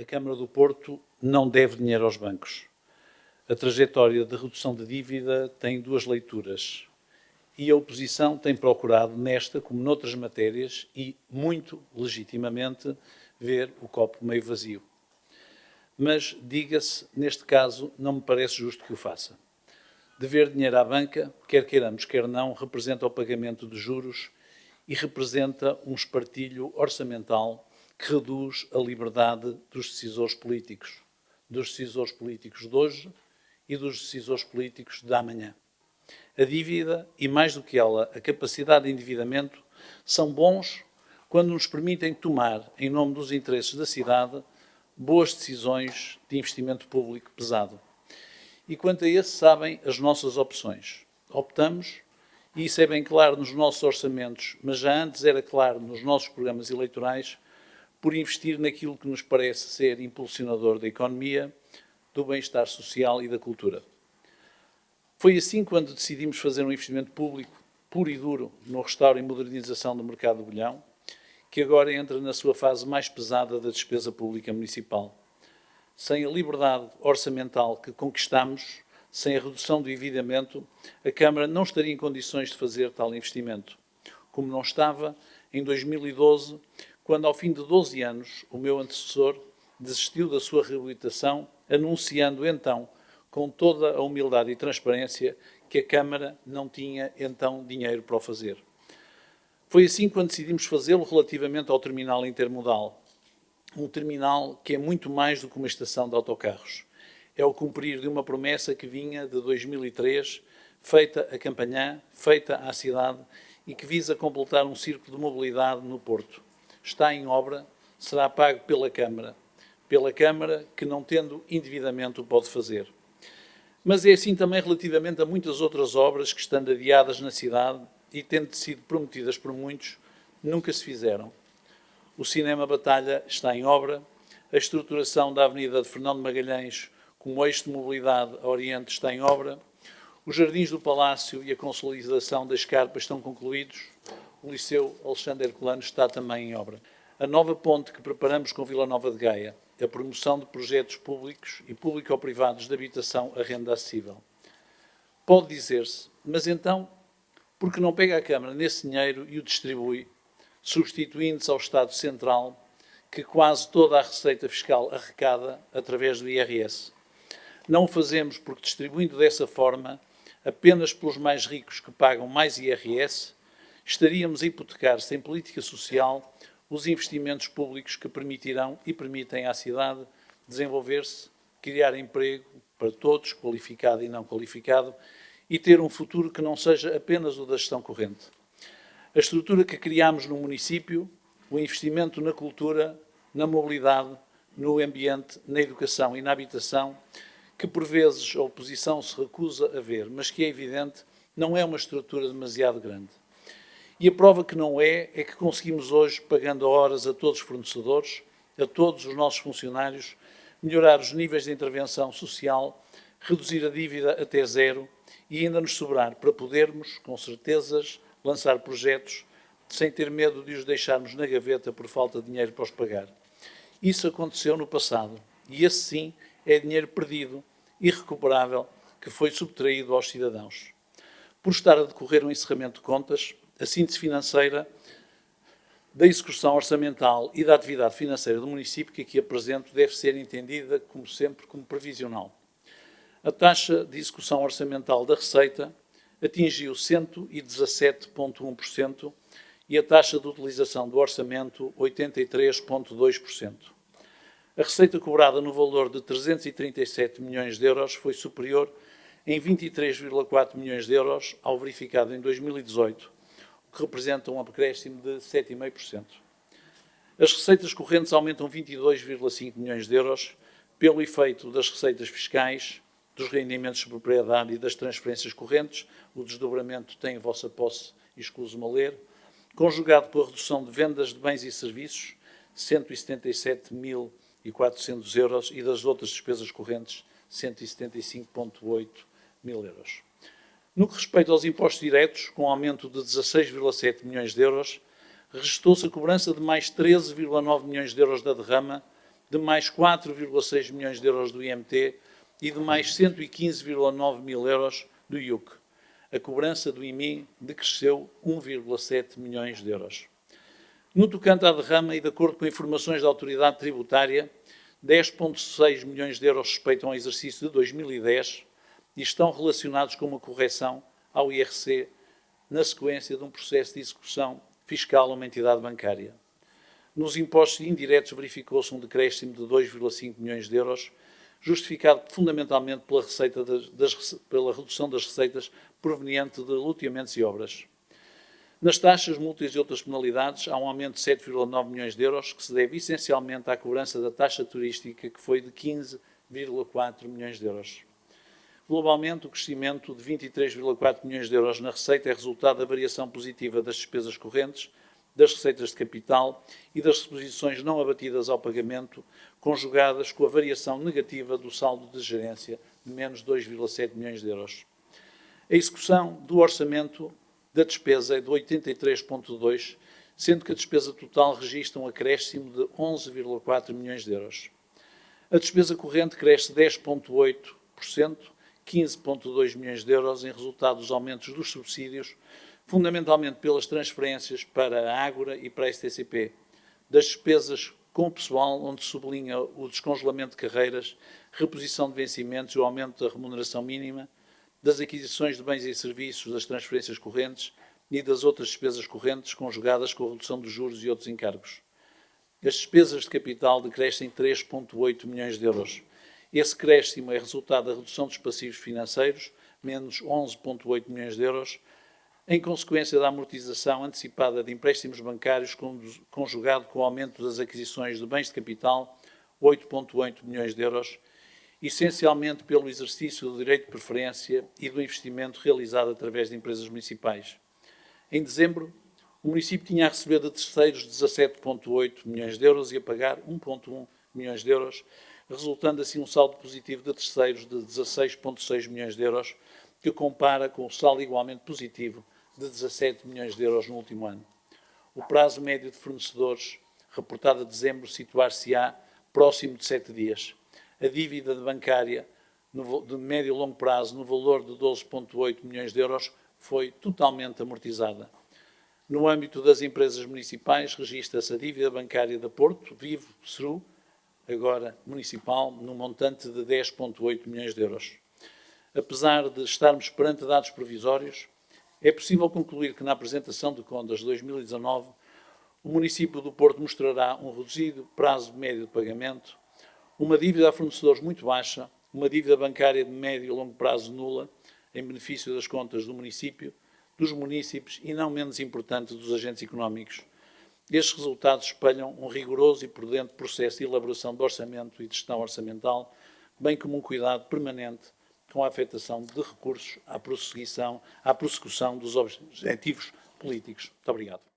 a Câmara do Porto não deve dinheiro aos bancos. A trajetória de redução de dívida tem duas leituras e a oposição tem procurado, nesta como noutras matérias, e muito legitimamente, ver o copo meio vazio. Mas, diga-se, neste caso, não me parece justo que o faça. Dever dinheiro à banca, quer queiramos, quer não, representa o pagamento de juros e representa um espartilho orçamental que reduz a liberdade dos decisores políticos de hoje e dos decisores políticos de amanhã. A dívida e, mais do que ela, a capacidade de endividamento são bons quando nos permitem tomar, em nome dos interesses da cidade, boas decisões de investimento público pesado. E quanto a esse, sabem as nossas opções. Optamos, e isso é bem claro nos nossos orçamentos, mas já antes era claro nos nossos programas eleitorais, por investir naquilo que nos parece ser impulsionador da economia, do bem-estar social e da cultura. Foi assim quando decidimos fazer um investimento público puro e duro no restauro e modernização do mercado do Bolhão, que agora entra na sua fase mais pesada da despesa pública municipal. Sem a liberdade orçamental que conquistamos, sem a redução do endividamento, a Câmara não estaria em condições de fazer tal investimento, como não estava em 2012, quando, ao fim de 12 anos, o meu antecessor desistiu da sua reabilitação, anunciando então, com toda a humildade e transparência, que a Câmara não tinha então dinheiro para o fazer. Foi assim quando decidimos fazê-lo relativamente ao terminal intermodal. Um terminal que é muito mais do que uma estação de autocarros. É o cumprir de uma promessa que vinha de 2003, feita a Campanhã, feita à cidade e que visa completar um círculo de mobilidade no Porto. Está em obra, será pago pela Câmara que, não tendo endividamento, o pode fazer. Mas é assim também relativamente a muitas outras obras que, estando adiadas na cidade e tendo sido prometidas por muitos, nunca se fizeram. O Cinema Batalha está em obra, a estruturação da Avenida de Fernando Magalhães como eixo de mobilidade a Oriente está em obra, os Jardins do Palácio e a consolidação da Escarpa estão concluídos, o Liceu Alexandre Herculano está também em obra. A nova ponte que preparamos com Vila Nova de Gaia, a promoção de projetos públicos e público-privados de habitação a renda acessível. Pode dizer-se, mas então, por que não pega a Câmara nesse dinheiro e o distribui, substituindo-se ao Estado Central, que quase toda a receita fiscal arrecada através do IRS? Não o fazemos porque, distribuindo dessa forma, apenas pelos mais ricos que pagam mais IRS, estaríamos a hipotecar, sem política social, os investimentos públicos que permitirão e permitem à cidade desenvolver-se, criar emprego para todos, qualificado e não qualificado, e ter um futuro que não seja apenas o da gestão corrente. A estrutura que criámos no município, o investimento na cultura, na mobilidade, no ambiente, na educação e na habitação, que por vezes a oposição se recusa a ver, mas que é evidente, não é uma estrutura demasiado grande. E a prova que não é que conseguimos hoje, pagando horas a todos os fornecedores, a todos os nossos funcionários, melhorar os níveis de intervenção social, reduzir a dívida até zero e ainda nos sobrar para podermos, com certezas, lançar projetos sem ter medo de os deixarmos na gaveta por falta de dinheiro para os pagar. Isso aconteceu no passado e esse sim é dinheiro perdido, irrecuperável, que foi subtraído aos cidadãos. Por estar a decorrer um encerramento de contas, a síntese financeira da execução orçamental e da atividade financeira do município que aqui apresento deve ser entendida, como sempre, como previsional. A taxa de execução orçamental da receita atingiu 117,1% e a taxa de utilização do orçamento 83,2%. A receita cobrada no valor de 337 milhões de euros foi superior em 23,4 milhões de euros ao verificado em 2018, o que representa um acréscimo de 7,5%. As receitas correntes aumentam 22,5 milhões de euros pelo efeito das receitas fiscais, dos rendimentos de propriedade e das transferências correntes, o desdobramento tem em vossa posse e escuso-me a ler, conjugado pela redução de vendas de bens e serviços, 177.400 euros, e das outras despesas correntes, 175,8 mil euros. No que respeita aos impostos diretos, com aumento de 16,7 milhões de euros, registou-se a cobrança de mais 13,9 milhões de euros da derrama, de mais 4,6 milhões de euros do IMT e de mais 115,9 mil euros do IUC. A cobrança do IMI decresceu 1,7 milhões de euros. No tocante à derrama e de acordo com informações da autoridade tributária, 10,6 milhões de euros respeitam ao exercício de 2010 e estão relacionados com uma correção ao IRC na sequência de um processo de execução fiscal a uma entidade bancária. Nos impostos indiretos verificou-se um decréscimo de 2,5 milhões de euros, justificado fundamentalmente pela redução das receitas proveniente de loteamentos e obras. Nas taxas, multas e outras penalidades, há um aumento de 7,9 milhões de euros, que se deve essencialmente à cobrança da taxa turística, que foi de 15,4 milhões de euros. Globalmente, o crescimento de 23,4 milhões de euros na receita é resultado da variação positiva das despesas correntes, das receitas de capital e das reposições não abatidas ao pagamento, conjugadas com a variação negativa do saldo de gerência, de menos 2,7 milhões de euros. A execução do orçamento da despesa é de 83,2, sendo que a despesa total registra um acréscimo de 11,4 milhões de euros. A despesa corrente cresce 10,8%, 15,2 milhões de euros em resultado dos aumentos dos subsídios, fundamentalmente pelas transferências para a Ágora e para a STCP, das despesas com o pessoal, onde sublinha o descongelamento de carreiras, reposição de vencimentos e o aumento da remuneração mínima, das aquisições de bens e serviços, das transferências correntes e das outras despesas correntes conjugadas com a redução dos juros e outros encargos. As despesas de capital decrescem 3,8 milhões de euros. Esse crescimo é resultado da redução dos passivos financeiros, menos 11,8 milhões de euros, em consequência da amortização antecipada de empréstimos bancários conjugado com o aumento das aquisições de bens de capital, 8,8 milhões de euros, essencialmente pelo exercício do direito de preferência e do investimento realizado através de empresas municipais. Em dezembro, o município tinha a receber de terceiros 17,8 milhões de euros e a pagar 1,1 milhões de euros, resultando assim um saldo positivo de terceiros de 16,6 milhões de euros, que compara com o saldo igualmente positivo de 17 milhões de euros no último ano. O prazo médio de fornecedores, reportado a dezembro, situar-se-á próximo de 7 dias. A dívida bancária de médio e longo prazo, no valor de 12,8 milhões de euros, foi totalmente amortizada. No âmbito das empresas municipais, registra-se a dívida bancária da Porto, Vivo, SRU, agora municipal, num montante de 10,8 milhões de euros. Apesar de estarmos perante dados provisórios, é possível concluir que na apresentação de contas de 2019, o município do Porto mostrará um reduzido prazo médio de pagamento, uma dívida a fornecedores muito baixa, uma dívida bancária de médio e longo prazo nula, em benefício das contas do município, dos munícipes e, não menos importante, dos agentes económicos. Estes resultados espelham um rigoroso e prudente processo de elaboração de orçamento e de gestão orçamental, bem como um cuidado permanente com a afetação de recursos à prossecução dos objetivos políticos. Muito obrigado.